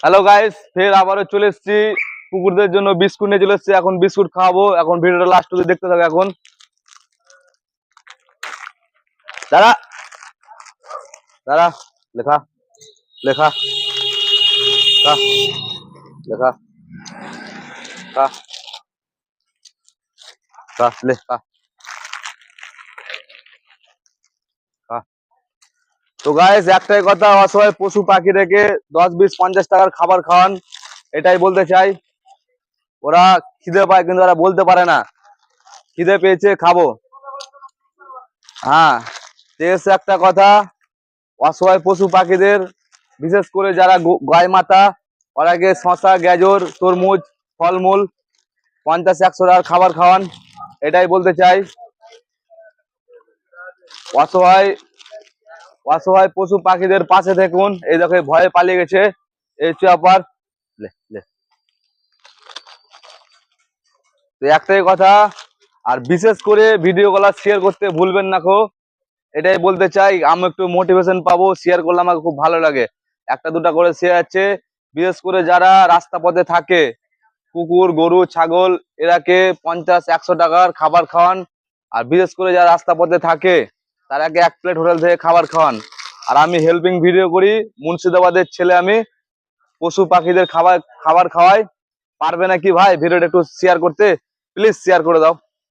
Hello guys, ফের আবারও চলে এসেছি কুকুরদের জন্য বিস্কুট নিয়ে চলে এসেছি। এখন বিস্কুট খাওয়াবো। এখন ভিডিওটা লাস্ট অবধি দেখতে থাকো। এখন দাঁড়া দাঁড়া, লেখা লেখা খা, লেখা খা খা, লে খা খা। তো গাইস, একটাই কথা, অসহায় পশু পাখি রেখে 10, 20, 50 টাকার খাবার খাওয়ান, এটাই বলতে চাই। ওরা খিদে পায় কিন্তু ওরা বলতে পারে না খিদে পেয়েছে খাবো। হ্যাঁ, শেষ একটা কথা, অসহায় পশু পাখিদের, বিশেষ করে যারা গায়ে মাতা, ওরাকে শশা, গাজর, তরমুজ, ফলমূল 50, 100 টাকার খাবার খাওয়ান, এটাই বলতে চাই। অসহায় অসহায় পশু পাখিদের পাশে থাকুন। এই দেখো, ভয়ে পালিয়ে গেছে এই চাপার। লে লে তো একটাই কথা, আর বিশেষ করে ভিডিওগুলো শেয়ার করতে ভুলবেন না খো, এটাই বলতে চাই। আমি একটু মোটিভেশন পাবো, শেয়ার করলে আমাকে খুব ভালো লাগে। একটা দুটা করে শেয়ার আছে, বিশেষ করে যারা রাস্তা পথে থাকে, কুকুর, গরু, ছাগল, এরাকে 50, 100 টাকার খাবার খাওয়ান। আর বিশেষ করে যারা রাস্তা পথে থাকে, তারাকে 1 প্লেট হোটেল থেকে খাবার খাওয়ান। আর আমি হেল্পিং ভিডিও করি, মুর্শিদাবাদের ছেলে আমি, পশু পাখিদের খাবার খাবার খাওয়াই। পারবে নাকি ভাই ভিডিওটা একটু শেয়ার করতে? প্লিজ শেয়ার করে দাও।